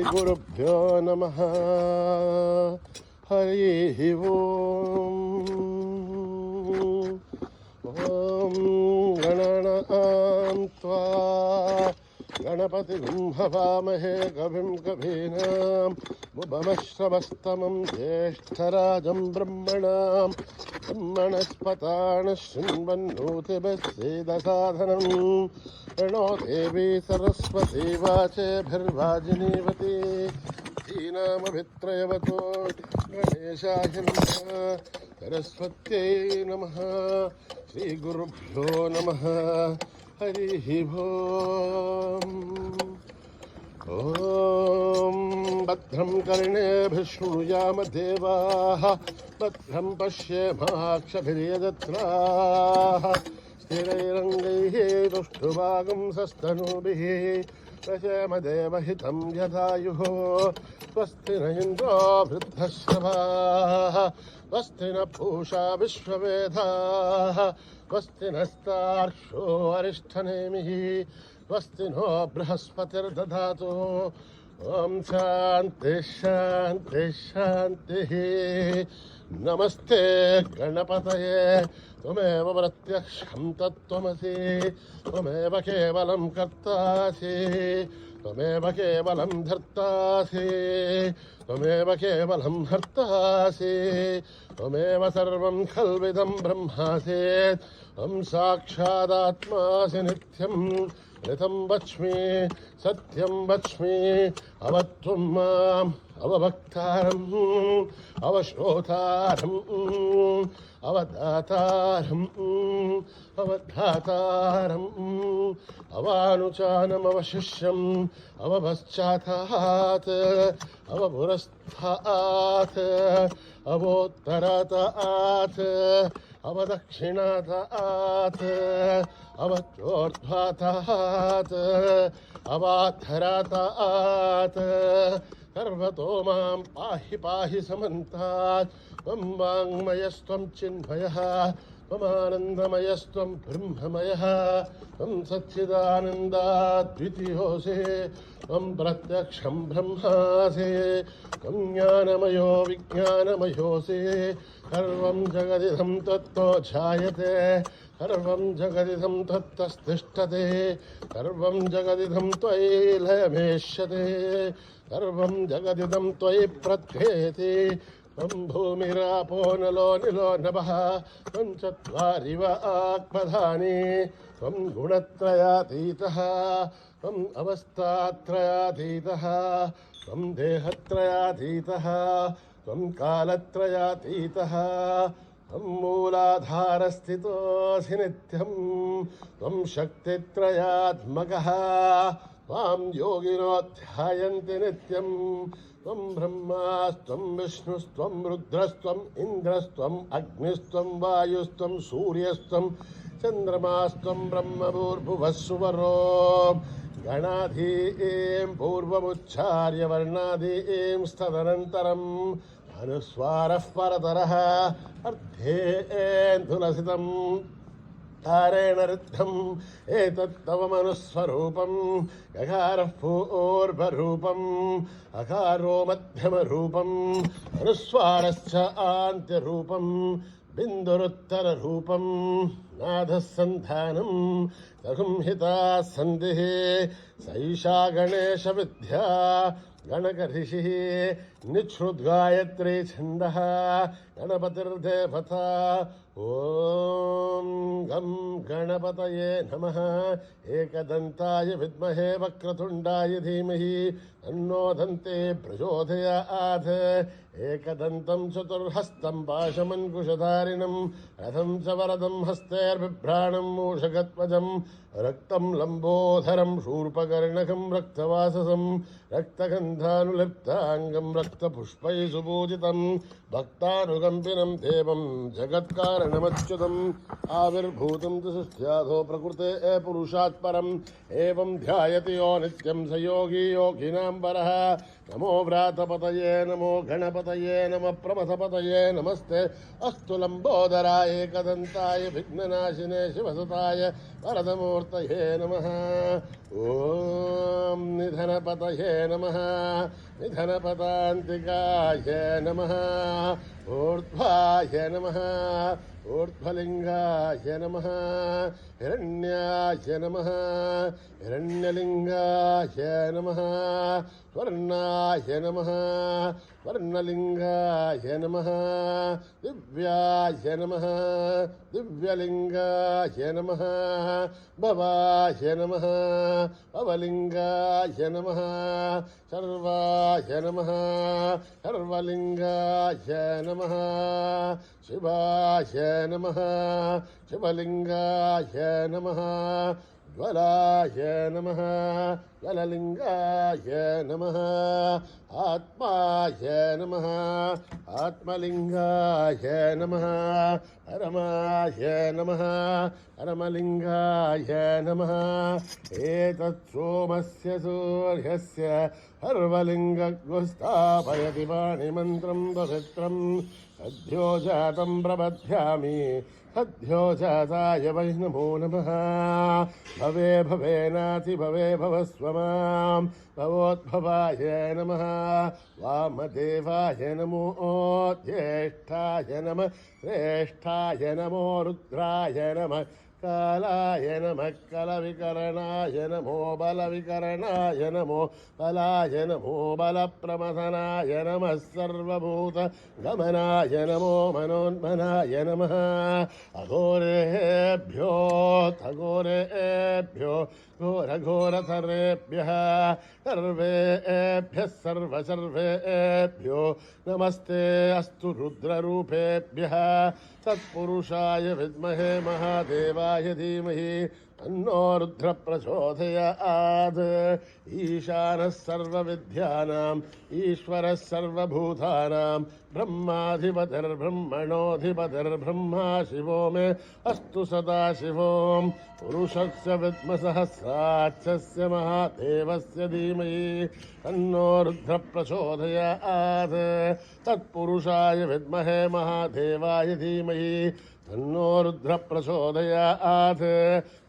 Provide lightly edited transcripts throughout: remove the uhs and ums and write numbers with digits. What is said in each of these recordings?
श्रीगुरुभ्यो नमः। हरिः ओम्। ॐ गणनां त्वा गणपतिं हवामहे कविं कवीनाम् उपमश्रवस्तमं ज्येष्ठराजं ब्रह्मणस्पतान् शृण्वन्नोतिभिस्सेदसाधनं प्रणो देवी सरस्वती वाचेभिर्वाजिनीवती धीनामभित्रयवतो गणेशाय नमः। सरस्वत्यै नमः। श्रीगुरुभ्यो नमः। हरिः ओम्। ॐ भद्रं कर्णेभिः शृणुयाम देवाः भद्रं पश्येमाक्षभिर्यजत्राः स्थिरैरङ्गैः तुष्टुवागुंसस्तनूभिः प्रशेम देवहितं यदायुः। स्वस्ति न इन्द्रो वृद्धश्रवाः स्वस्ति न पूषा विश्ववेदाः स्वस्ति नस्तार्क्ष्यो अरिष्ठनेमिः स्वस्ति नो बृहस्पतिर्दधातु। ॐ शान्ति शान्ति शान्तिः। नमस्ते गणपतये त्वमेव प्रत्यक्षं तत्त्वमसि त्वमेव केवलं कर्तासि त्वमेव केवलं धर्तासि त्वमेव केवलं हर्तासि त्वमेव सर्वं खल्विदं ब्रह्मासि त्वं साक्षादात्मासि नित्यं ऋतं वच्मि सत्यं वच्मि अवत्वं माम् अवभक्तारम् अवश्रोतारम् अवदातारम् अवधातारम् अवानुचानमवशिष्यम् अवपश्चातात् अवपुरस्तात् अवोत्तरातात् अवदक्षिणातात् अवचोर्ध्वातात् अवाधरातात् सर्वतो मां पाहि पाहि समन्तात्। त्वं वाङ्मयस्त्वं चिन्मयः त्वमानन्दमयस्त्वं ब्रह्ममयः त्वं सच्चिदानन्दाद्वितीयोऽसि त्वं प्रत्यक्षं ब्रह्मासि त्वं ज्ञानमयो विज्ञानमयोऽसि सर्वं जगदिदं तत्तो ध्यायते सर्वं जगदिदं तत्तस्तिष्ठते सर्वं जगदिदं त्वयि लयमेष्यते सर्वं जगदिदं त्वयि प्रत्येति त्वं भूमिरापो नलो निलो नभः त्वं चत्वारि वाक्पदानि त्वं गुणत्रयातीतः त्वम् अवस्थात्रयातीतः त्वं देहत्रयातीतः त्वं कालत्रयातीतः त्वं मूलाधारस्थितोऽसि नित्यं त्वं शक्तित्रयात्मकः त्वां योगिनो ध्यायन्ति नित्यं त्वं ब्रह्मास्त्वं विष्णुस्त्वं रुद्रस्त्वम् इन्द्रस्त्वम् अग्निस्त्वं वायुस्त्वं सूर्यस्त्वं चन्द्रमास्त्वं ब्रह्मभूर्भुवः सुवरो गणाधीं पूर्वमुच्चार्य वर्णाधीं तदनन्तरम् अनुस्वारः परतरः अर्धेन्दुलसितम् तारेण ऋद्धम् एतत्तव मनुस्वरूपम् यकारः पूर्वरूपम् अकारो मध्यमरूपम् अनुस्वारश्च आन्त्यरूपम् बिन्दुरुत्तररूपम् नादः सन्धानम् तगुंहिता सन्धिः सैषा गणेशविद्या गणकऋषिः निच्छ्रुद्गायत्री छन्दः गणपतिर्देवता। ॐ गं गणपतये नमः। एकदन्ताय विद्महे वक्रतुण्डाय धीमहि तन्नो दन्ते प्रचोदयात्। एकदन्तं चतुर्हस्तं पाशमङ्कुशधारिणं रथं च वरदं हस्तैर्बिभ्राणं मूषकध्वजं रक्तं लम्बोधरं शूर्पकर्णकं रक्तवाससं रक्तगन्धानुलिप्ताङ्गं रक्तपुष्पैः सुपूजितं भक्तानुकम्पिनं देवं जगत्कारणमच्युतम् आविर्भूतं च सृष्ट्याधो प्रकृते पुरुषात् परम् एवं ध्यायति यो नित्यं स योगी योगिनां वरः నమో వ్రాతపతయే నమో గణపతయే నమ ప్రమథపతయే నమస్తే అస్తు లంబోదరాయ ఏకదంతాయ విఘ్ననాశినే శివసుతాయ వరదమూర్తయే నమః ఓం నిధనపతయే నమః నిధనపదాంతికాయ నమః ఊర్ధ్వాయ నమః ఊర్ధ్వలింగాయ నమః హిరణ్యాయ నమః హిరణ్యలింగాయ నమః స్వర్ణాయ నమః స్వర్ణలింగాయ నమః దివ్యాయ నమః దివ్యలింగాయ నమః భవాయ నమః భవలింగాయ నమః సర్వాయ నమః సర్వలింగాయ నమః శివాయ నమః శివలింగాయ నమః జ్వలాయ నమః జ్వలలింగాయ నమః ఆత్మాయ నమః ఆత్మలింగాయ నమః పరమాయ నమః పరమలింగాయ నమః ఏతత్ సోమస్య సూర్యస్య సర్వలింగస్థాపయతి వాణిమంత్రం పవిత్రం సద్యో జాతం ప్రబధ్యామి సద్యో జాతాయ వై నమో నమః భవే భవేనాతి భవే భవస్వ మాం భవోద్భవాయ నమః వామదేవాయ నమో జ్యేష్ఠాయ నమః శ్రేష్ఠాయ నమో రుద్రాయ నమః కాలాయ నమః కలవికరణాయ నమో బలవికరణాయ నమో బలాయ నమో బలప్రమథనాయ నమః సర్వభూత గమనాయ నమో మనోన్మనాయ నమః అఘోరేభ్యో అఘోరేభ్యో ఘోరఘోరతరేభ్యः సర్వేభ్యः సర్వసర్వేభ్యో నమస్తే అస్తు రుద్రరూపేభ్యः తత్పురుషాయ విద్మహే మహాదేవాయ ధీమహి తన్నో రుద్ర ప్రచోదయాత్ ఈశానः సర్వవిద్యానాం ఈశ్వరः సర్వభూతానాం బ్రహ్మాధిపతిర్బ్రహ్మణోధిపతిర్బ్రహ్మా శివో మే అస్తు సదాశివోం పురుషస్య విద్మ సహస్రాక్షస్య మహాదేవస్య ధీమహి తన్నో రుద్ర ప్రచోదయాత్ తత్పురుషాయ విద్మహే మహాదేవాయ ధీమహి తన్నో రుద్ర ప్రచోదయాత్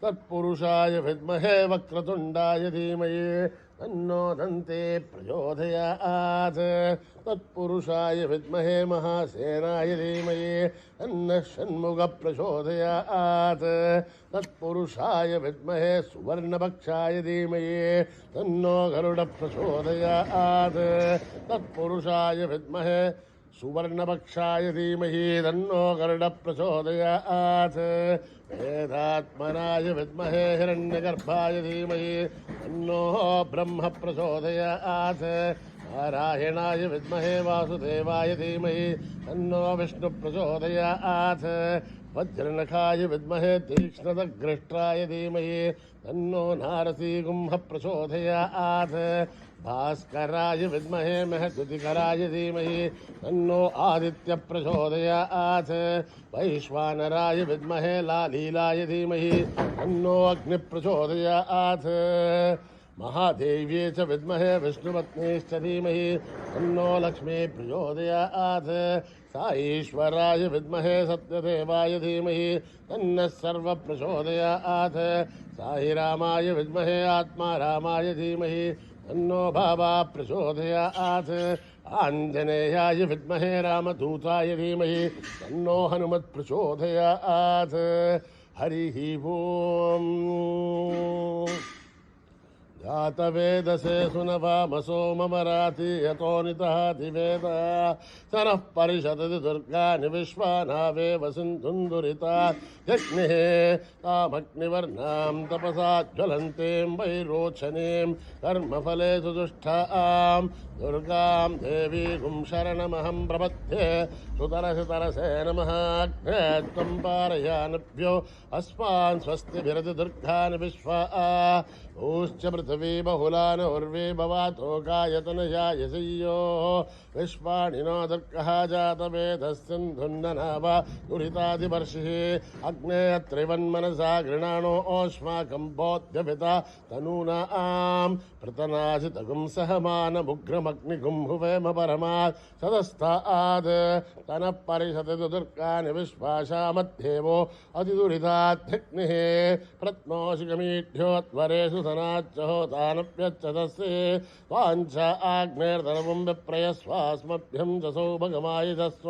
తత్పురుషాయ విద్మహే వక్రతుండాయ ధీమహి తన్నో దంతే ప్రచోదయాత్ తత్పురుషాయ విద్మహే మహాసేనాయ ధీమహి తన్నః షణ్ముఖ ప్రచోదయాత్ తత్పురుషాయ విద్మహే సువర్ణపక్షాయ ధీమహి తన్నో గరుడ ప్రచోదయాత్ తత్పురుషాయ విద్మహే సువర్ణపక్షాయ ధీమహి తన్నో గరుడ ప్రచోదయాత్ వేదాత్మనాయ విద్మహే హిరణ్యగర్భాయ ధీమహి తన్నో బ్రహ్మ ప్రచోదయాత్ నారాయణాయ విద్మహే వాసుదేవాయ ధీమహి తన్నో విష్ణు ప్రచోదయాత్ వజ్రనఖాయ విద్మహే తీక్ష్ణదగ్రష్ట్రాయ ధీమహి తన్నో నారసింహ ప్రచోదయాత్ భాస్కరాయ విద్మహే మహద్యుతికరాయ ధీమహి తన్నో ఆదిత్య ప్రచోదయాత్ వైశ్వానరాయ విద్మహే లాలీలాయ ధీమహి తన్నో అగ్ని ప్రచోదయాత్ మహాదేవ్యే చ విద్మహే విష్ణుపత్నేశ్చ ధీమహి తన్నో లక్ష్మీ ప్రచోదయాత్ సాఈశ్వరాయ విద్మహే సత్యదేవాయ ధీమహి తన్నః సర్వ ప్రచోదయాత్ సాయిరామాయ విద్మహే ఆత్మారామాయ ధీమహి తన్నో భావా ప్రచోదయాత్ ఆంజనేయాయ విద్మహే రామదూతాయ ధీమహి తన్నో హనుమత్ ప్రచోదయాత్ హరి ఓం జాతవేదసే సునవామసో మమరాతి యతో నితహాతివేద సనః పరిషదతి దుర్గాని విశ్వానావేవ సింధుందురితా యజ్ఞే తామగ్నివర్ణాం తపసా జ్వలంతీం వైరోచనీం కర్మఫలే సుదుష్టాం దుర్గాం దేవీగుం శరణమహం ప్రపద్యే సుతరసితరసే నమః అగ్నే త్వం పారయానభ్యో అస్మాన్ స్వస్తిభిరతి దుర్గాని విశ్వా ఊశ్చ పృథివీ బహుళాన ఉర్వీ భవాతో గాయతనయాయసయ్యో विश्वाणिनो दुर्गः जातवेदस्सिन्धुन्ननाव दुरितादिवर्षिः अग्ने त्रिवन्मनसा गृणाणो ओष्माकं बोध्यपिता तनूनां प्रतनासितगुं सहमानमुग्रमग्निगुं हुवेम परमात् सदस्ताद् तनः परिषति दुर्गानि विश्वासामध्येवो अतिदुरिताध्यग्निः प्रत्नोषिकमीढ्योत्वरेषु सनाच्चहोतानप्यच्चतस्ये वाञ्च आग्नेर्दनवं विप्रयस्वास्मभ्यं च सौभगमायुधस्व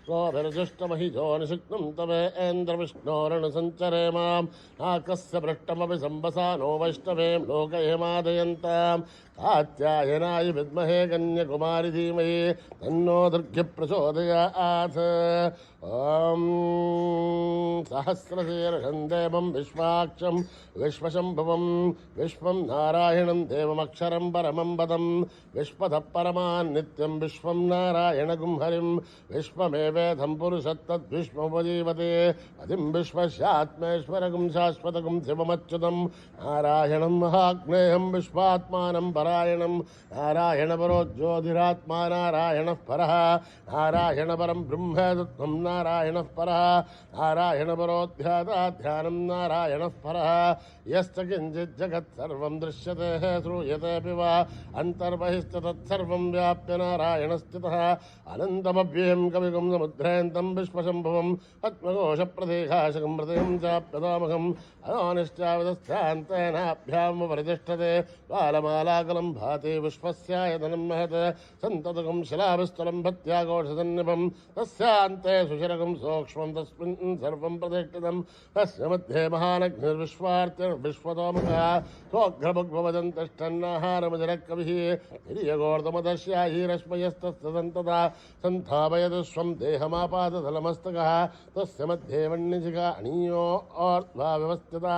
गोभिर्जुष्टमहिजो निषिक्तं तवेन्द्रविष्णोरणसञ्चरे मां नाकस्य पृष्ठमपि सम्बसानो वैष्णवें लोकयमादयन्तां कात्यायनाय विद्महे कन्याकुमारि धीमहि तन्नो दुर्गे प्रचोदयात् ॐ सहस्रशीर्षं देवं विश्वाक्षं विश्वशम्भुवं विश्वं नारायणं देवमक्षरं परमं पदं विश्वतः परमान् नित्यं विश्वं नारायणगुं हरिं विश्वमेवेदं पुरुषत्तद्विश्वमुपजीवते पतिं विश्वस्यात्मेश्वरगुं शाश्वतगुं शिवमच्युतं नारायणं महाग्नेयं विश्वात्मानं परायणं नारायणपरो ज्योतिरात्मा नारायणः परः नारायणपरं ब्रह्म तत्त्वं नारायणः परः नारायणपरोऽध्यात्मध्यानं नारायणः परः यश्च किञ्चित् जगत्सर्वं दृश्यते श्रूयतेऽपि वा अन्तर्बहिश्च तत्सर्वं व्याप्य नारायणस्थितः अनन्तमव्ययं कविगुं समुद्रेन्तं विश्वशम्भुवं पद्मघोषप्रदेशाशकं हृदयं चाप्यतामहम् अनोनिश्चाविदस्थान्तेनाभ्यामुपरितिष्ठते बालमालाकलं भाति विश्वस्यायतनं महत् सन्ततकं शिलाविस्तलं भत्याघोषसन्निभं तस्यान्ते सुशिरकं सूक्ष्मं तस्मिन् सर्वं प्रतिष्ठितं तस्य मध्ये महानग्निर्विश्वार्तिर्विश्वतोमुखः स्वोग्रभुग्भवदन्तिष्ठन्नाहारमजरकविः हिर्यगोर्धमदस्याहीरश्मयस्तस्य सन्तता सन्थापयतु स्वं देहमापादधलमस्तकः तस्य मध्ये वह्निशिखा अणीयो ओर्ध्वा व्यवस्थिता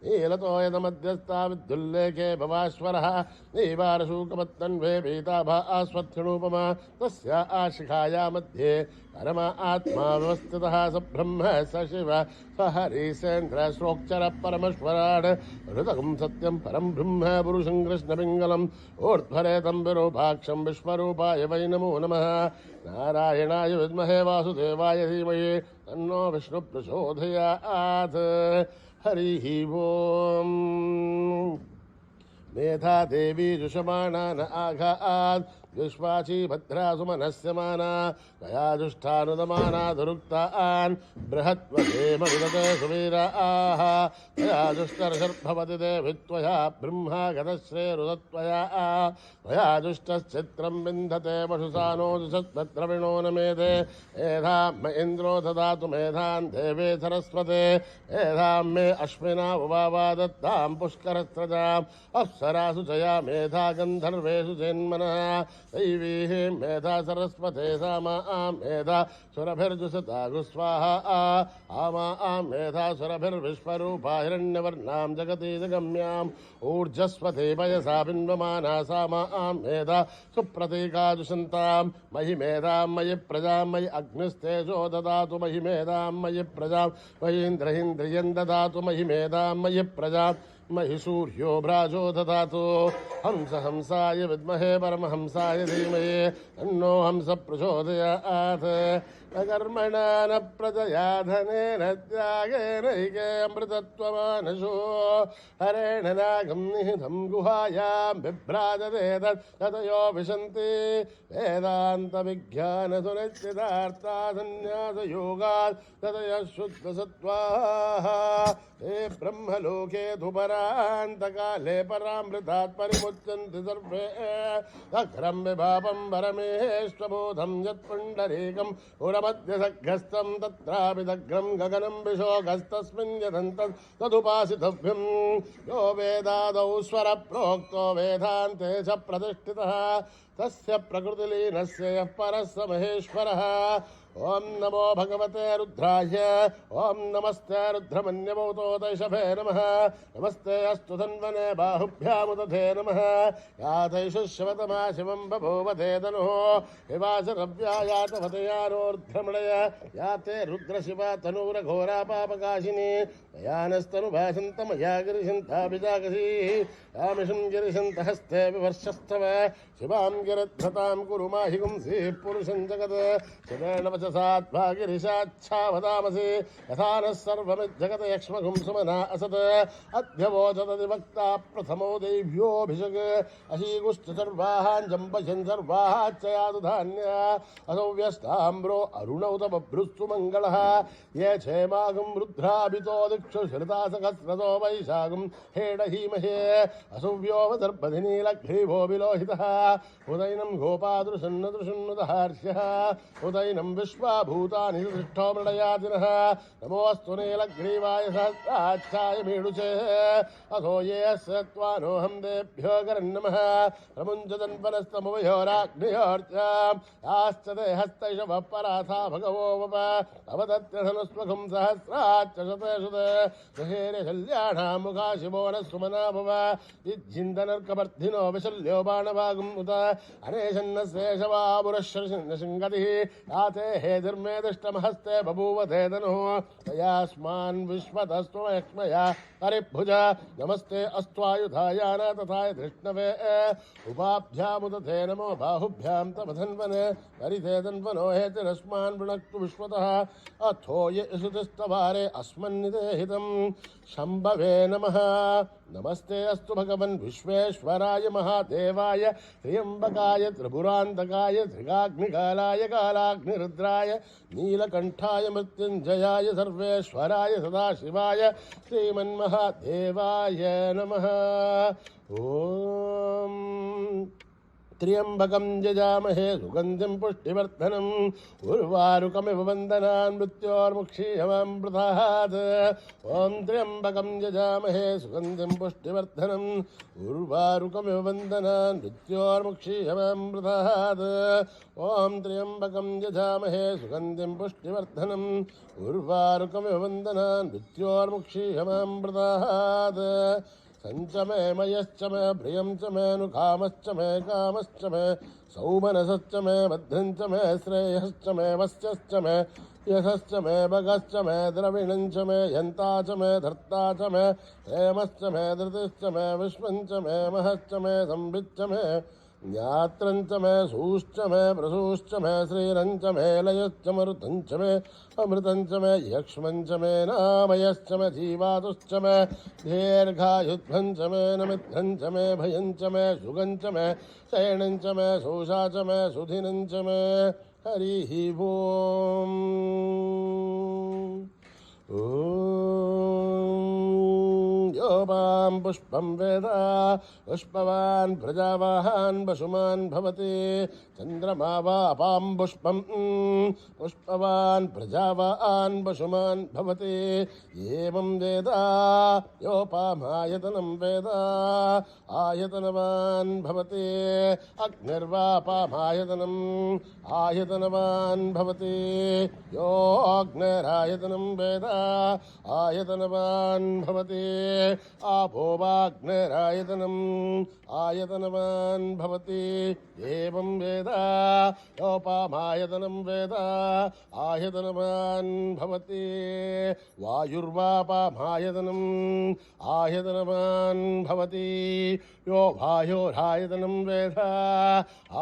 नीलतो यदमध्यस्था विद्युल्लेखे भवाश्वरः नैवारशूकपत्तन्वे पीताभा आस्वत्थ्यणूपमा तस्य आशिखाया मध्ये परमा आत्मा व्यवस्थितः स ब्रह्म स शिव स हरिसेन्द्र श्रोक्षर परमेश्वराड् हृदगं सत्यं परं ब्रह्म पुरुषं कृष्णपिङ्गलम् ऊर्ध्वरेतं विरूपाक्षं विश्वरूपाय वै नमो नमः नारायणाय विद्महे वासुदेवाय धीमहि तन्नो विष्णु प्रचोदयात् हरिः ओम् मेधा देवी जुषमाणा न आघात् विश्वाची भद्रासु मनस्यमाना तया दुष्टानुदमाना दुरुक्तान् बृहत्वधेमविदते सुवीराः तया दुष्टर्षर्भवति देवि त्वया ब्रह्मा गतश्रेरुदत्वया त्वया दुष्टश्चित्रं विन्धते पशुसानो दुषद्भद्रविणो न मेधे मेधां म इन्द्रो ददातु मेधां देवे सरस्वते मेधां मे अश्विना उवावा दत्तां पुष्करस्रजाम् अप्सरासु जया मेधा गन्धर्वेषु जन्मनः दैवीः मेधा सरस्वते सामा मेधा सुरभिर्जुषता गुस्वाहा आमा मेधा सुरभिर्विश्वरूपा हिरण्यवर्णां जगतीजगम्याम् ऊर्जस्वते पयसा बिन्वमाना सामा मेधा सुप्रतीका दुषन्तां मयि मेधां मयि प्रजां मयि अग्निस्तेजो ददातु मयि मेधां मयि प्रजां मयि इन्द्रियं ददातु मयि मेधां मयि प्रजां महि सूर्यो भ्राजो ददातु हंस हंसाय विद्महे परमहंसाय धीमहि तन्नो हंस प्रचोदयात् न कर्मणा न प्रजया धनेन त्यागेन हिके अमृतत्वमानशो हरेण नागं निहितं गुहायां बिभ्राजते ततयो विशन्ति वेदान्तविज्ञानसुनिश्चितार्था सन्न्यासयोगात् ततयः शुद्धसत्त्वाः ते ब्रह्मलोके धुपरान्तकाले परामृतात् परिमुच्यन्ति सर्वे अग्रं विभावं परमेश्वबोधं यत्पुण्डरीकं पुरमध्यसग्रस्तं तत्रापि दग्रं गगनं विशोकस्तस्मिन् यदन्तत् तदुपासितव्यं यो वेदादौ स्वरप्रोक्तो वेदान्ते च प्रतिष्ठितः तस्य प्रकृतिलीनस्य यः परः स महेश्वरः ఓం నమో భగవతే రుద్రాయ ఓం నమస్తే రుద్రమన్యభూతోతైషభే నమః నమస్తే అస్తు ధన్వనే బాహుభ్యాముదధే నమః యాతైషుష్యవతమా శివం బభూవతే ధనుః వివాసరవ్యాయాతవతయానోర్ధ్రమణయ యాతే రుద్రశివ తనూరఘోరా పాపకాశిని యానస్తనుభాసంతమయా గిరిశంతాభిజాగసీ యామిషం గిరిశంతహస్తే వివర్షస్తవ శివాం గిరధ్రతాం కురు మాహి గుంసి పురుషం జగత్ శతేన వచసాత్వా గిరిశాచ్ఛావదామసి యథా నః సర్వమిజ్జగత యక్ష్మగుం సుమనా అసత్ అధ్యవోచదదివక్తా ప్రథమో దైవ్యోభిషక్ అశీగుశ్చ సర్వాహాంజంబశన్ సర్వాహాచ్చయాదు ధాన్య అసౌ వ్యస్తాంబ్రో అరుణౌత బభ్రుస్తు మంగళః ఏ క్షేమాగం రుద్రాభితో దిక్షు శృతాసహస్రతో వైశాఖం హేడహీమహే అసౌవ్యోవదర్పధినీలగ్రీవో విలోహితః ఉదైనం గోపాదృశన్నదృశన్నుదహార్ష్యః ఉదైనం విశ్వాభూతాని దృష్టో మృడయాతినః నమోऽस्तु నీలగ్రీవాయ సహస్రాక్షాయ మీడుచే అథో ఏ సత్వానోహం దేభ్యో గరన్నమః ప్రముంచదన్వనస్తముభయోరాగ్నియోర్చాం యాశ్చతే హస్తైషవ పరాథా భగవో వప అవదత్యధనుస్వఖం సహస్రాచ్చ శతేషుతే గృహేణ శల్యాణాం ముఖా శివో న సుమనా భవ విజ్జిందనర్కవర్ధినో విశల్యో బాణవాగం ఉత అనేషన్న శేషవాపురశృంగతి యాతే హేదిర్మే దిష్టమహస్తే బభూవతే ధనుః తయాస్మాన్ విశ్వతస్త్వమక్ష్మయా హరిభుజ నమస్తే అస్త్వాయుధాయాన తథాయ ధృష్ణవే ఉపాభ్యాముదతే నమో బాహుభ్యాం తమధన్వనే హరితే ధన్వనో హేతిరస్మాన్ వృణక్తు విశ్వతః అథో యశుతిస్తవారే అస్మన్నిదేహితం శంభవే నమః నమస్తే అస్తు భగవన్ విశ్వేశ్వరాయ మహాదేవాయ త్ర్యంబకాయ త్రిపురాంతకాయ త్రిగాగ్నికాలాయ కాలాగ్నిరుద్రాయ నీలకంఠాయ మృత్యుంజయాయ సర్వేశ్వరాయ సదాశివాయ శ్రీమన్మహాదేవాయ నమః. ఓం త్ర్యంబకం యజామహే సుగంధిం పుష్టివర్ధనం ఉర్వారుకమివ వందనాన్ మృత్యోర్ముక్షీయమామృతాత్. ఓం త్ర్యంబకం యజామహే సుగంధిం పుష్టివర్ధనం ఉర్వారుకమివ వందనాన్ మృత్యోర్ముక్షీయమామృతాత్. ఓం త్ర్యంబకం యజామహే సుగంధిం పుష్టివర్ధనం ఉర్వారుకమివ వందనాన్ మృత్యోర్ముక్షీయమామృతాత్. సంచ మే మయశ్చ మే ప్రియం చ మే నుకామశ్చ మే కామశ్చ మే సౌమనసశ్చ మే భద్రం చ మే శ్రేయశ్చ మే వస్యశ్చ మే యశశ్చ మే భగశ్చ మే ద్రవిణం చ మే యంతా చ మే ధర్తా చ మే హేమశ్చ మే ధృతిశ్చ మే విశ్వం చ మే మహశ్చ మే సంవిచ్చ మే జ్ఞాత్రం చ మే సూశ్చ మే ప్రసూశ్చ మే శ్రీరం చ మే లయశ్చ మరుతం చ మే అమృతం చ మే యక్ష్మం చ మే నామయశ్చ మే జీవాతుశ్చ మే దీర్ఘాయుధ్వం చ మే నమిత్రం చ మే భయం చ మే సుగం చ మే శయనం చ మే శోషా చ మే సుధినం చ మే. హరి ఓం. యోపాం పుష్పం వేద పుష్పవాన్ ప్రజావాహాన్ పశుమాన్ భవతి. చంద్రమా వా అపాం పుష్పం పుష్పవాన్ ప్రజావాన్ పశుమాన్ భవతి. ఏవం వేద యోపామాయతనం వేద ఆయతనవాన్ భవతి. అగ్నిర్వాపామాయతనం ఆయతనవాన్ భవతి. యో అగ్నిరాయతనం వేద ఆయతనవాన్ భవతి. ఆపో వాగ్నిరాయతనం ఆయతనవాన్ భవతి. ఏవం వేద యోపామాయతనం వేద ఆయతనవాన్ భవతి. వాయుర్వాపామాయతనం ఆయతనవాన్ భవతి. యో వాయోరాయతనం వేద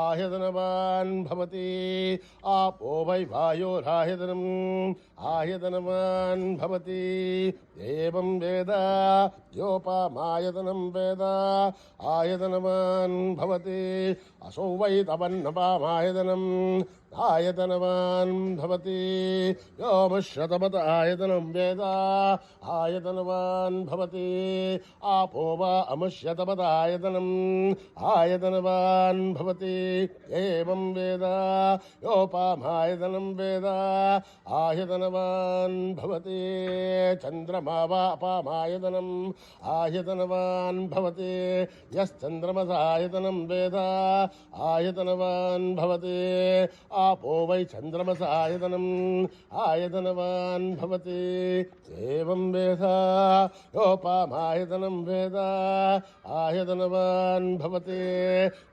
ఆయతనవాన్ భవతి. ఆపో వై వాయోరాయతనం ఆయతనవాన్ భవతి. ఏవం వేద యోపామాయతనం వేద ఆయతనవాన్ భవతి. అసౌ వై తపన్నపామాయతనం ఆయతనవాన్ భవతి. యోమశ్రతమత ఆయతనం వేద ఆయతనవాన్ భవతి. ఆపో వా అముష్యతమత ఆయతనం ఆయతనవాన్ భవతి. ఏవం వేద యోపామాయతనం వేద ఆయతనవాన్ భవతి. చంద్రమా వా అపామాయతనం ఆయతనవాన్ భవతి. యశ్చంద్రమసాయతనం వేద ఆయతనవాన్ భవతి. आपो वै चन्द्रमस आयतनम् आयतनवान् भवति एवं वेद योपामायतनं वेद आयतनवान् भवति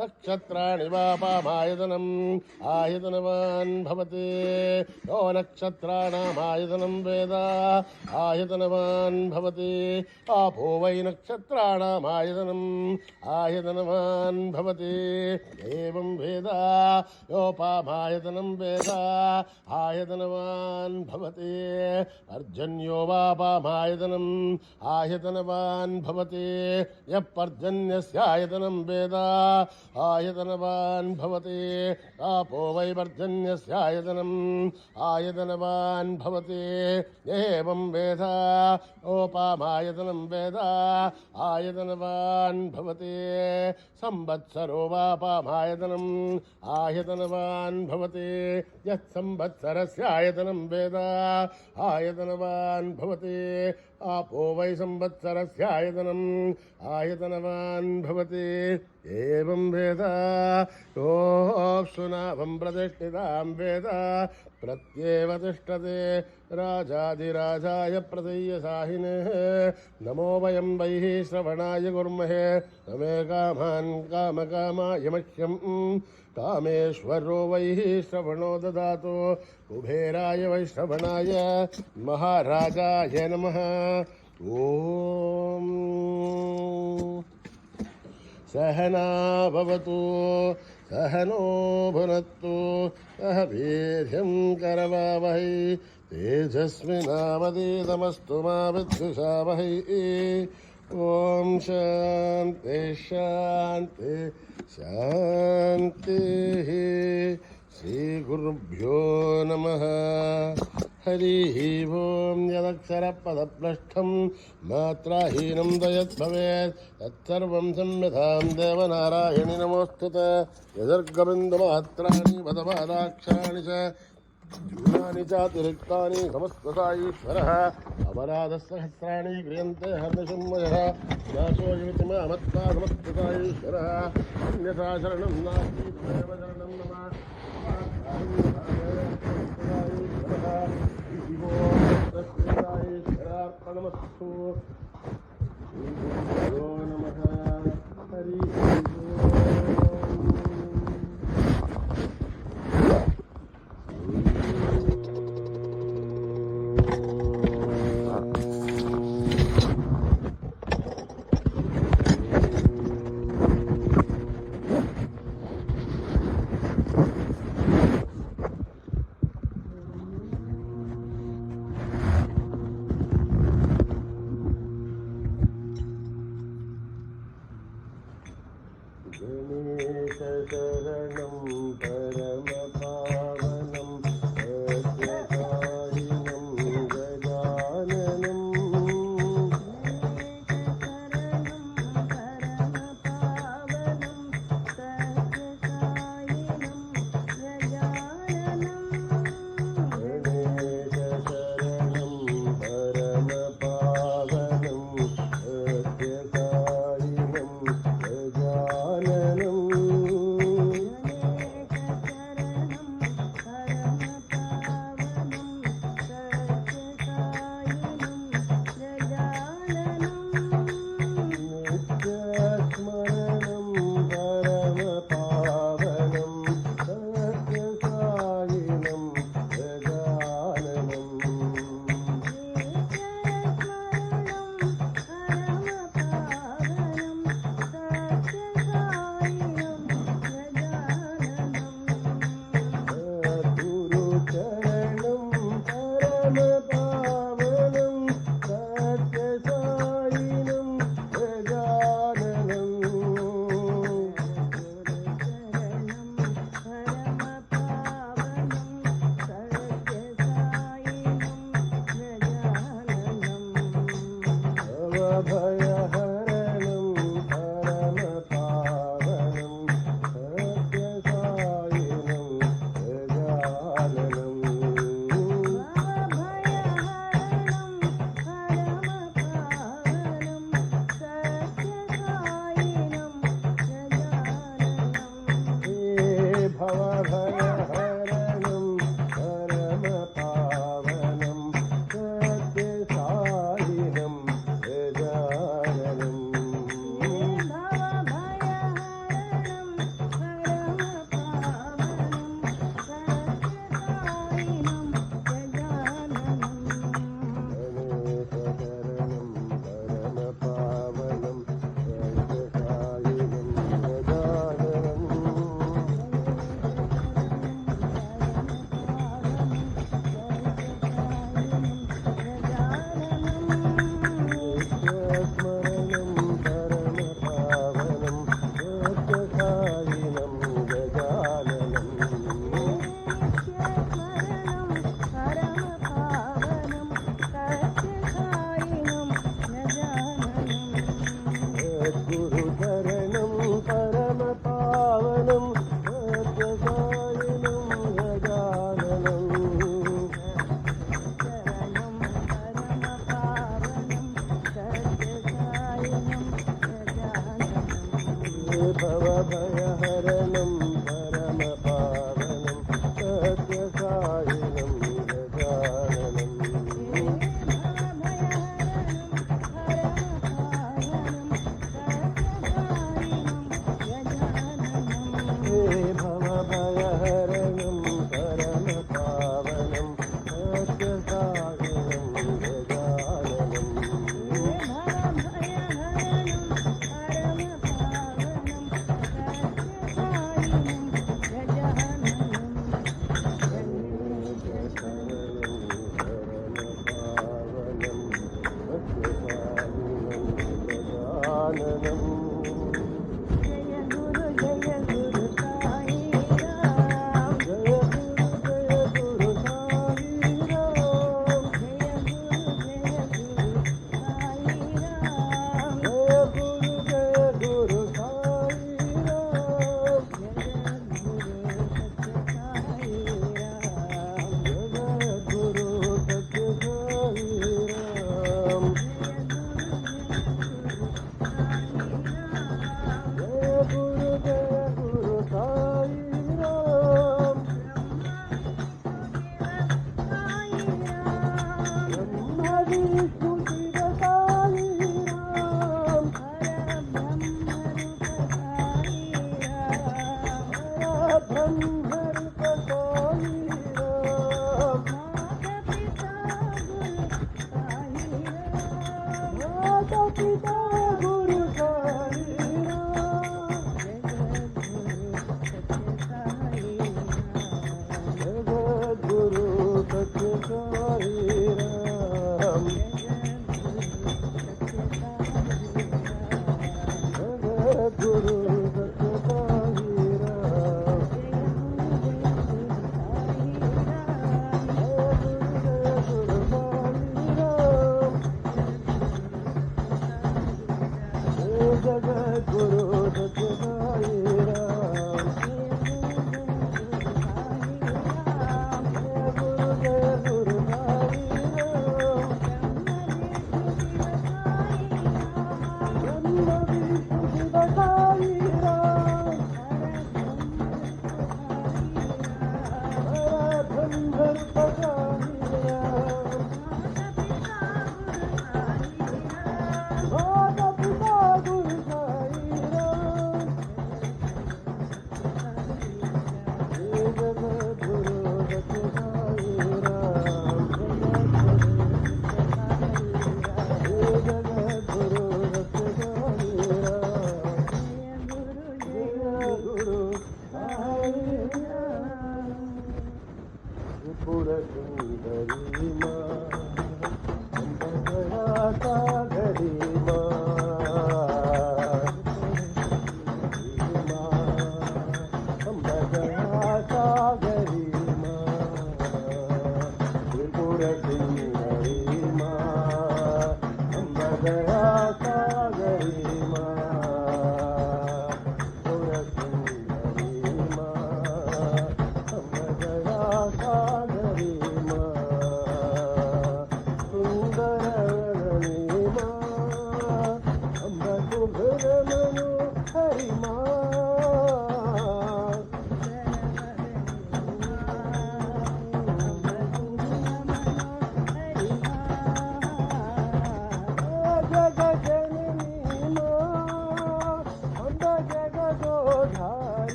नक्षत्राणि वापामायतनम् आयतनवान् भवति यो नक्षत्राणामायतनं वेद आयतनवान् भवति आपो वै नक्षत्राणामायतनम् आयतनवान् भवति एवं वेद योपामायतनं वेद आयतनवान् भवति पर्जन्यो वापामायतनम् आयतनवान् भवति यः पर्जन्यस्यायतनं वेद आयतनवान् भवति आपो वै पर्जन्यस्यायतनम् आयतनवान् भवति एवं वेद योपामायतनं वेद आयतनवान् भवति संवत्सरो वापामायतनम् आयतनवान् भवति यत् संवत्सरस्यायतनं वेद आयतनवान् भवति आपो वै संवत्सरस्यायतनम् आयतनवान् भवति एवं वेद योऽप्सुनाभं प्रतिष्ठितां वेद प्रत्येव तिष्ठते राजाधिराजाय प्रदय्यसाहिने नमो वयं वैः श्रवणाय कुर्महे नमे कामान् कामकामाय मह्यम् कामेश्वरो वैः श्रवणो ददातु कुबेराय वै श्रवणाय महाराजाय नमः ॐ सहना भवतु सहनो भुनक्तु सह वीर्यं करवावहै तेजस्विनावधीतमस्तु मा विद्विषावहै ॐ शान्ति शान्ति शान्तिः श्रीगुरुभ्यो नमः हरिः ॐ यदक्षरपदभ्रष्टं मात्राहीनं दयद्भवेत् तत्सर्वं संविधां देवनारायणि नमोऽस्तुते यदर्गबिन्दुमात्राणि पदपादाक्षराणि च न्यूनानि चातिरिक्तानि समस्तसाईश्वरः अपराधसहस्राणि क्रियन्ते हर्निशंवयः दासोऽयमिति मामत्ता समस्तसाईश्वरः अन्यथा शरणं नास्ति तदेव शरणं मम ईश्वरार्पणमस्तु श्रीगुरुभ्यो नमः हरिः शरणं परमपावनं सत्यसायिनं गजाननं भवभयहरणं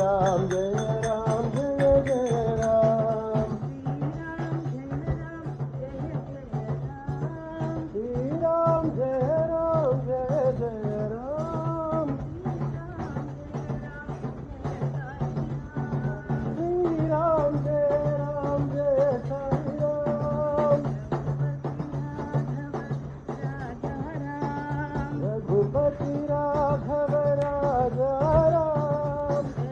Ram, Jai Ram, Jai Jai Ram. Shri Ram, Jai Ram, Jai Jai Ram. Shri Ram, Jai Ram, Jai Sai Ram. Raghupati Raghav Raja Ram. He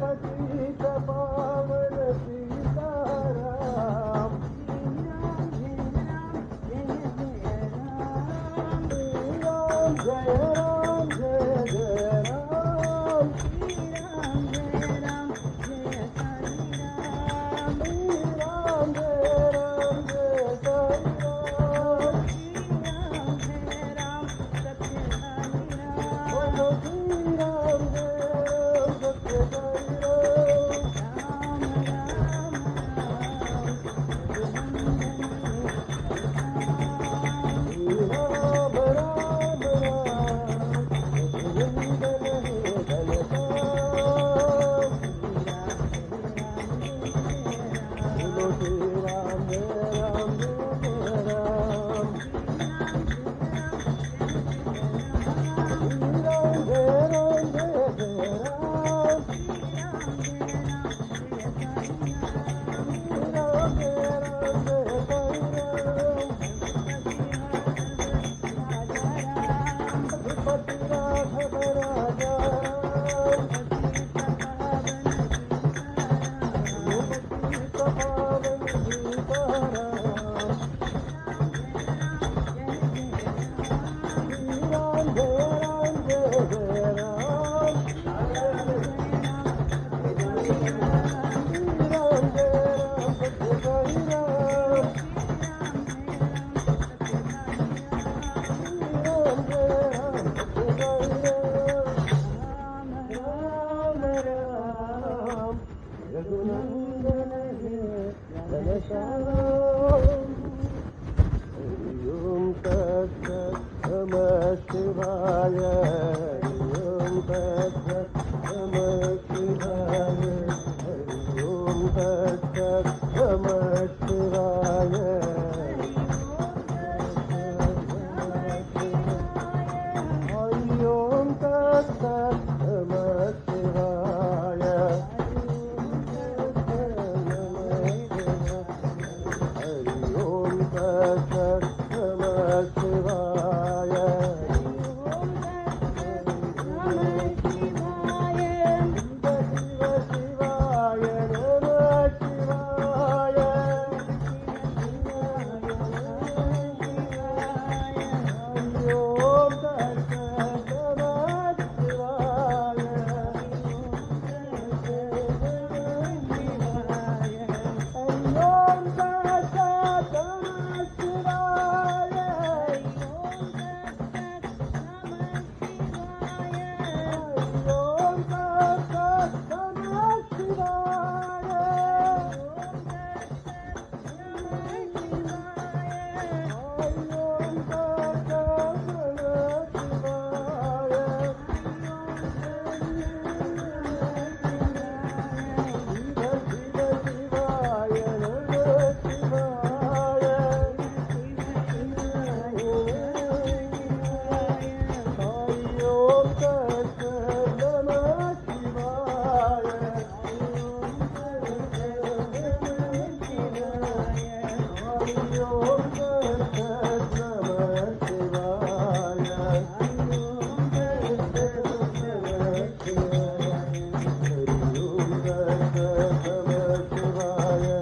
Patita Pavan Sita Ram. Shri Ram, Jai Ram, Jai Jai Ram. Shri Ram, Jai Ram, Jai Sai Ram. Bolo Shri Ram, Jai Ram, Satya Sai Ram. Shri Ram, Ram, Ram. Vrindan He Dhanasam. Bolo Shri Ram, Jai Ram, Jai Ram. Shri Ram, Jai Ram, Jai Jai Ram. Shri Ram, Jai Ram, Jai Sai Ram. Raghupati Raghav Raja Ram. Patita Pavan Sita Ram. Shri Ram, Jai Ram, Jai Jai Ram. Shri Ram, Jai Ram, Satya Sai Ram. Shri Ram, Jai Ram, Satya Sai Ram. Ram, Ram, Raghunandan He Dhanasam. Om Tat Sat Namah Shivaya. Om Tat Sat Namah Shivaya. Om Tat Sat Namah Shivaya. Om Tat Sat Namah Shivaya. Om Tat Sat Namah Shivaya. Shiva Shivaya Namah Shivaya. Om Tat Sat Namah Shivaya. Om Tat Sat Namah Shivaya. Om Tat Sat Namah Shivaya. Om Tat Sat Namah Shivaya. Shiva Shiva Shivaya Namah Shivaya. Om Tat Sat Namah Shivaya. Om Tat Sat Namah Shivaya. Om Tat Sat Namah Shivaya.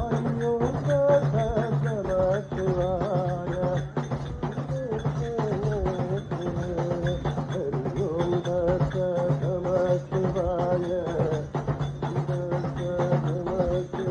Om Tat Sat Namah Shivaya. Om Tat Sat Namah Shivaya. Om Tat Sat Namah Shivaya.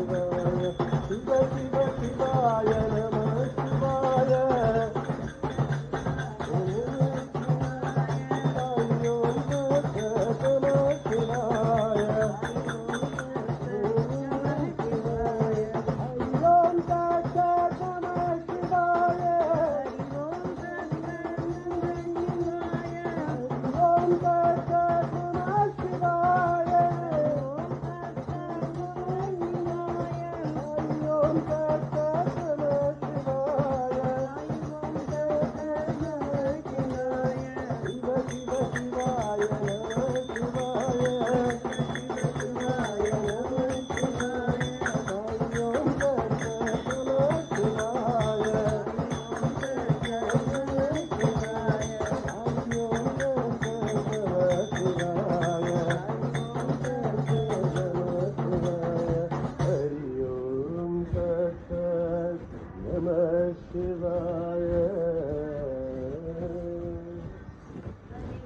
शिवाय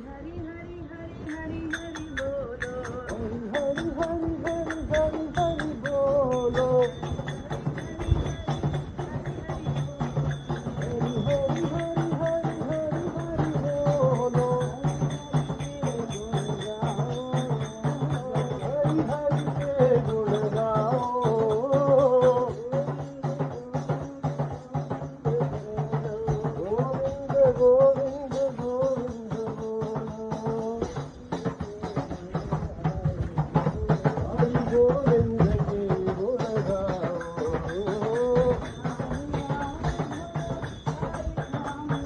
हरि हरि हरि हरि हरि बोलो हरि हरि हरि हरि हरि बोलो हरि हरि हरि हरि हरि हरि बोलो हरि हरि के गुण गाओ गोविंद गोविंद गोविंद बोलो हरि गोविंद के गुण गाओ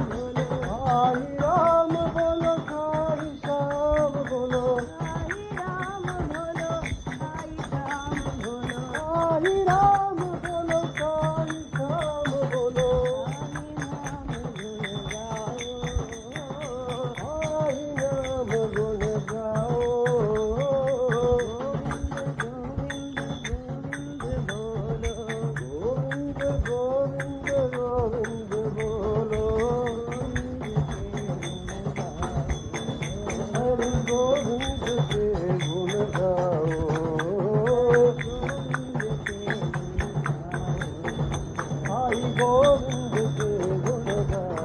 हरि राम बोलो हरि श्याम बोलो हरि राम बोलो हरि श्याम बोलो हरि राम बोलो हरि श्याम बोलो हरि नाम गुण गाओ गोविंद गोविंद गोविंद बोलो हरि गोविंद के गुण गाओ हरि गोविंद के गुण गाओ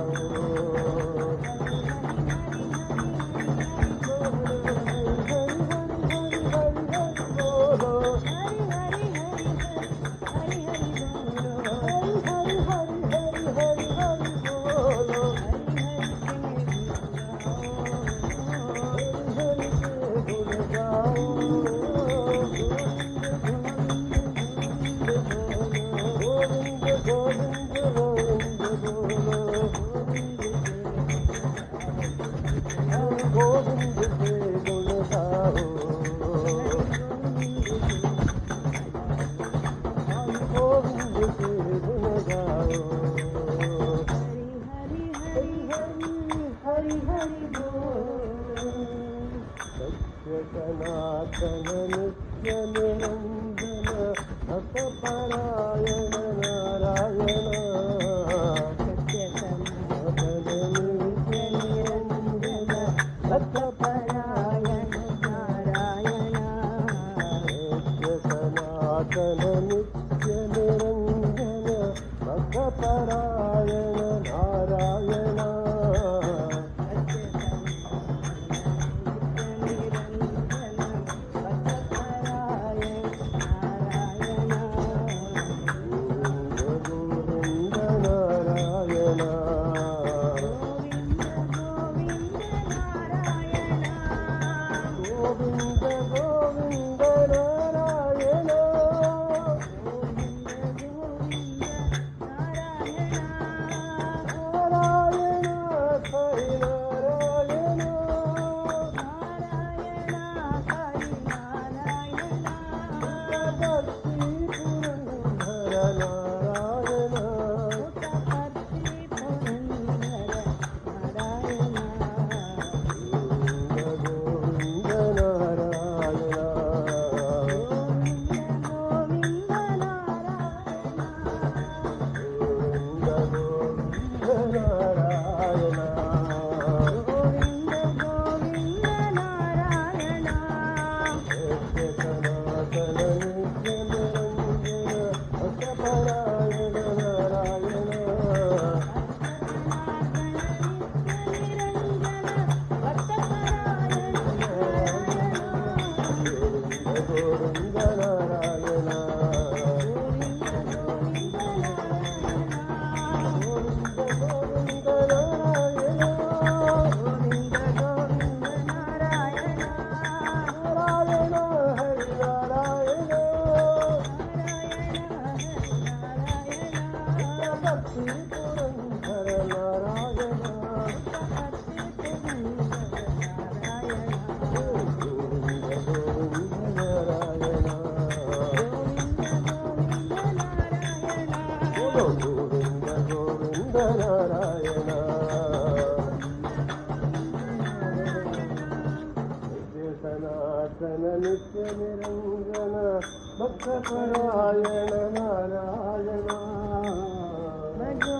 गोविंद के गुण गाओ गोविंद के गुण गाओ हरि हरि बोलो सत्य सनातन नित्य निरंजन भक्त परायण नारायण सत्य सनातन नित्य निरंजन भक्त परायण नारायण सत्य सनातन नित्य निरंजन भक्त परायण नारायण गोविंद नारायण गोविंद गोविंद नारायण नारायण हरि नारायण भक्ति पुरंदर नारायण गोविंद नारायण गोविंद गोविंद नारायण सत्य सनातन नित्य निरंजन भक्त परायण नारायण गोविंद नारायण गोविंद गोविंद नारायण नारायण हरि नारायण भक्ति पुरंदर नारायण गोविंद गोविंद नारायण बोलो गोविंद गोविंद नारायण सत्य सनातन नित्य निरंजन भक्त परायण नारायण भजो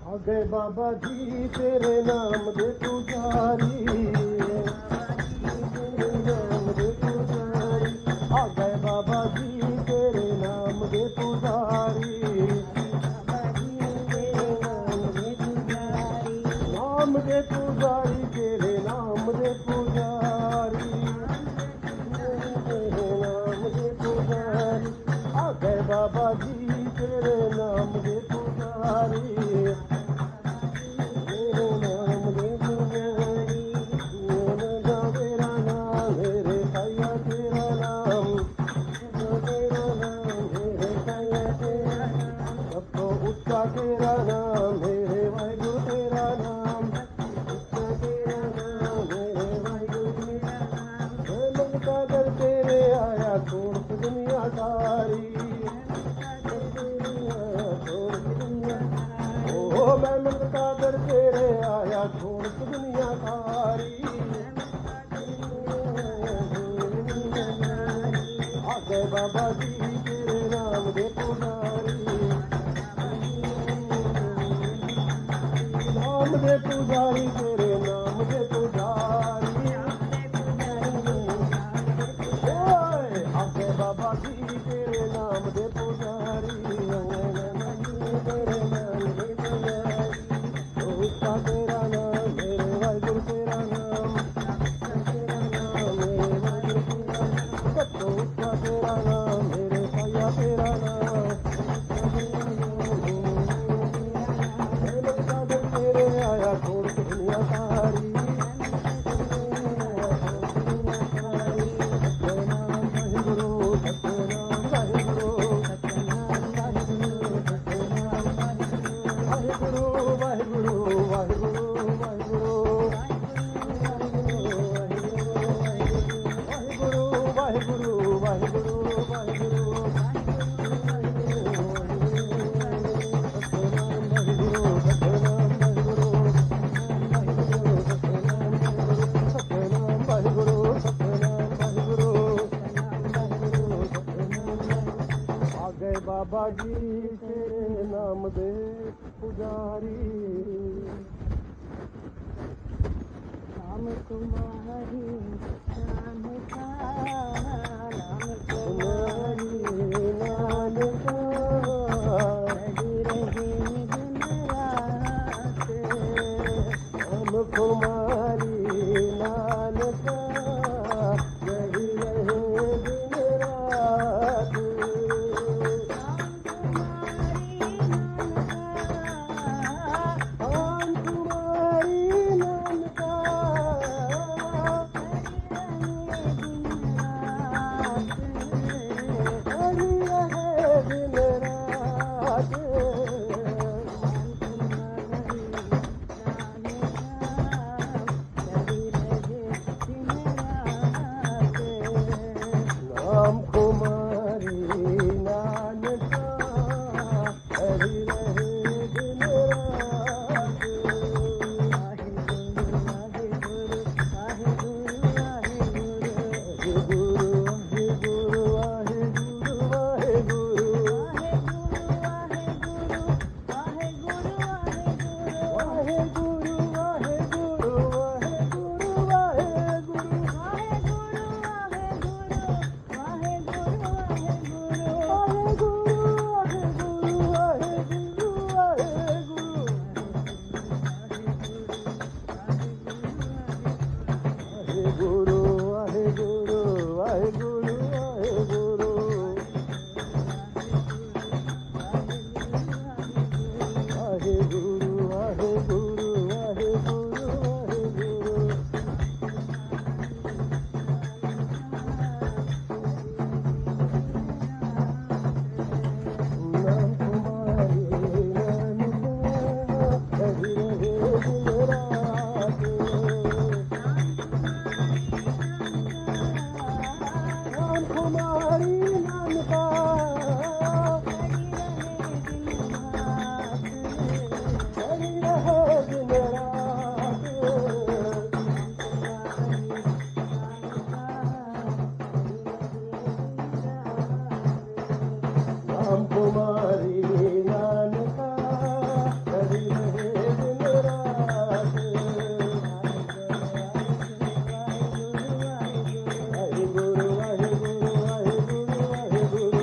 आ गए बाबा जी तेरे नाम दे पुजारी, तेरे नाम दे पुजारी। आ गए बाबा जी तेरे नाम दे पुजारी, नाम दे पुजारी तेरे नाम दे पुजारी, तेरे नाम दे पुजारी। आ गए बाबा जी तेरे नाम दे पुजारी, तेरा नाम मेरे वाहिगुरु तेरा नाम, तेरा नाम मेरे वाहिगुरु तेरा नाम। मैं मंगता दर तेरे आया छोड़ के दुनिया सारी, छोड़ के दुनिया। ओ मैं मंगता दर तेरे आया छोड़ के दुनिया सारी। आ गए बाबा जी तेरे नाम दे पुजारी, नाम दे पुजारी तेरे नाम दे पुजारी। ओए आगे बाबा जी तेरे नाम दे पुजारी, तेरे नाम दे पुजारी। उसका तेरा नाम मेरे वाहिगुरु तेरा नाम, तेरा नाम मेरे वाहिगुरु तेरा नाम। उसका तेरा नाम मेरे साया तेरा नाम, तेरे आया छोड़ के दुनिया सारी। सत्यनाम वाहिगुरु सत्यनाम वाहिगुरु, वाहिगुरु वाहिगुरु वाहिगुरु वाहिगुरु, वाहिगुरु वाहिगुरु वाहिगुरु। बाबा जी तेरे नाम दे पुजारी, नाम तुम्हारी नाम का, नाम तुम्हारी नाम का लगी रहे दिन रात। नाम कुमारी नाम का लगी रहे दिन रात। नाम तुम्हारी नाम का लगी रहे दिन रात। नाम कुमारी नाम का लगी रहे दिन रात। राम कुमारी नानका कभी रहे दिन रात वाहे गुरु वाहे गुरु वाहे गुरु वाहे गुरु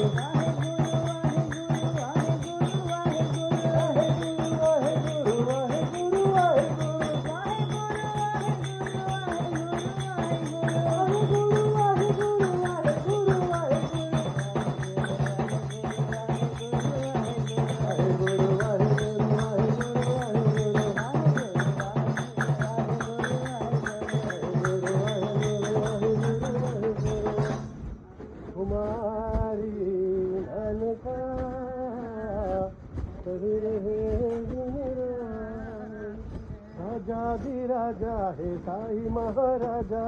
कुमारी नानका कभी रहे राजा दी राजा है साई महाराजा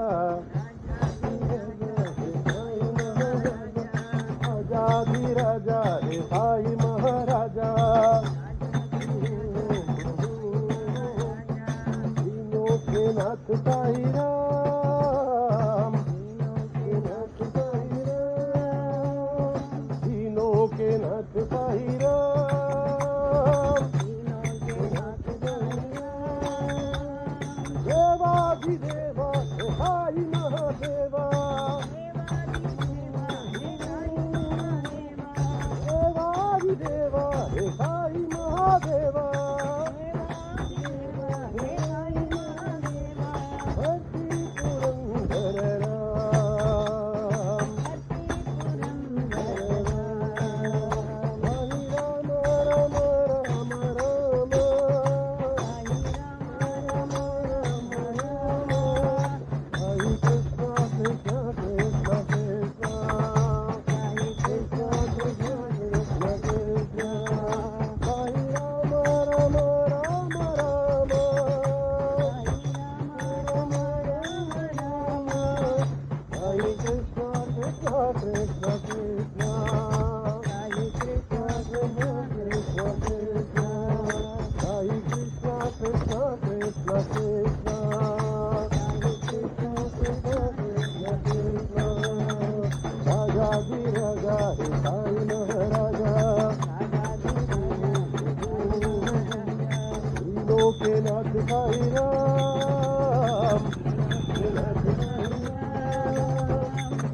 राजा दी राजा है साई महाराजा तीनों के नाथ साई राम तीनों के नाथ साई राम देवाधिदेवा साई महादेवा देवाधिदेवा साई महादेवा भक्ति पुरंदर राम हरि राम राम राम राम हरि कृष्ण कृष्ण कृष्ण कृष्ण हरि कृष्ण कृष्ण कृष्ण कृष्ण हरि राम राम राम राम हरि कृष्ण कृष्ण कृष्ण कृष्ण हरि कृष्ण कृष्ण कृष्ण कृष्ण हरि कृष्ण कृष्ण कृष्ण कृष्ण हरि कृष्ण कृष्ण कृष्ण कृष्ण राजा दी राजा हे साई महाराजा तीनों के नाथ साई राम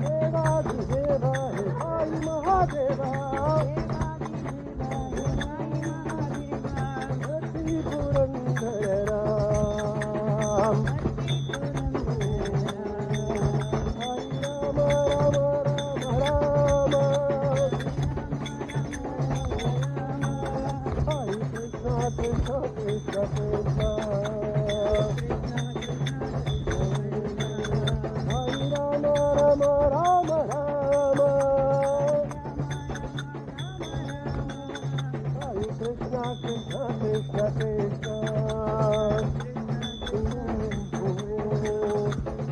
देवाधिदेवा हे साई महादेवा भक्ति पुरंदर राम हरि राम राम राम राम हरि कृष्ण कृष्ण कृष्ण कृष्ण हरि राम राम राम राम हरि कृष्ण कृष्ण कृष्ण कृष्ण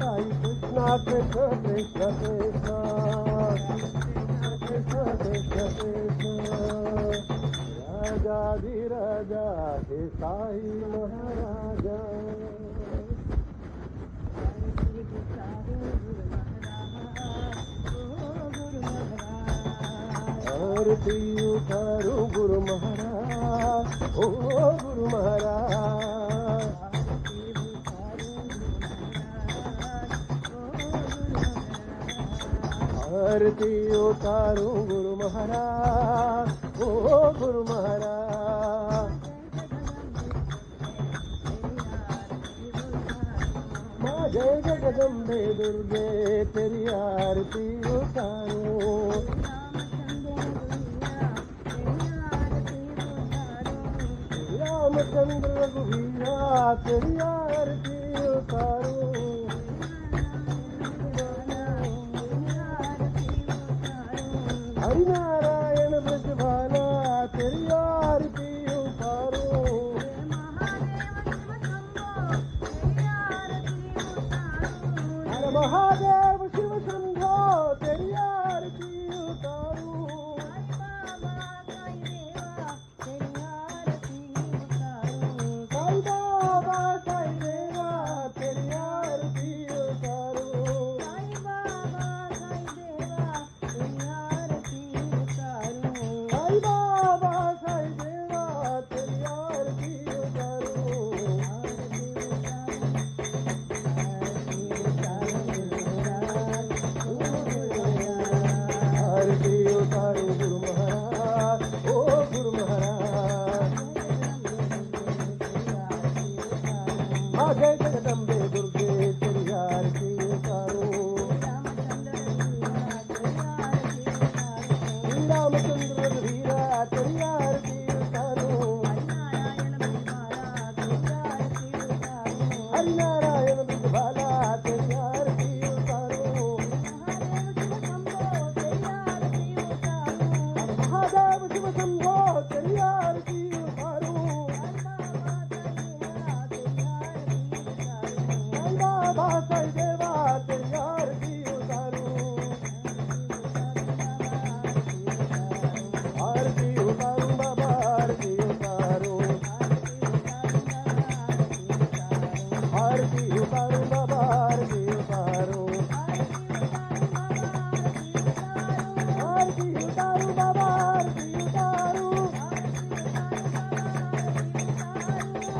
हरि कृष्ण कृष्ण कृष्ण कृष्ण कृष्ण कृष्ण कृष्ण राजाधिराजा हे साई महाराजा आरती उतारो गुरु महाराज ओ गुरु महाराज आरती उतारो गुरु महाराज ओ गुरु महाराज माँ जय जगदम्बे दुर्गे तेरी आरती उतारो रामचंद्र रघुवीरा तेरी आरती उतारो हरिनारायण ब्रजभाला तेरी आरती उतारो हर महादेव शिव शंभो तेरी आरती उतारो साई बाबा साई देवा तेरी आरती उतारो साई उतारू बाबा आरती उतारू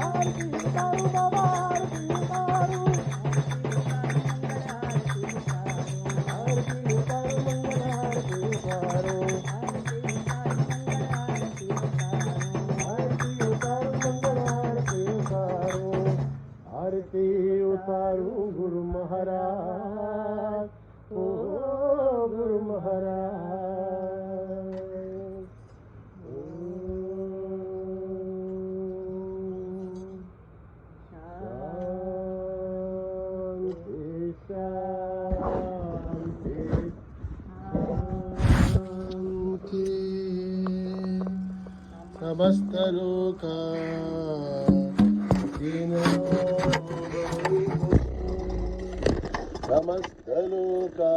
आरती उतारू बाबा आरती उतारू आरती उतारू मंगल आरती उतारू आरती उतारू मंगल आरती उतारू आरती उतारू गुरु महाराज ओ गुरु महाराज शांति शांति समस्त लोका समस्त लोका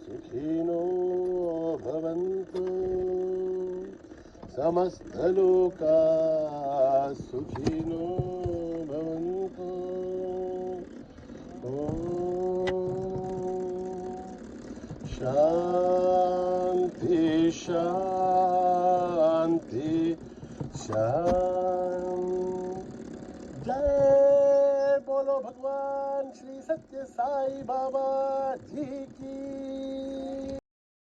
सुखिनो भवन्तु समस्त लोका सुखिनो भवन्तु ॐ शान्ति शान्ति शान्ति जय बोलो भगवान श्री सत्य साई बाबा जी की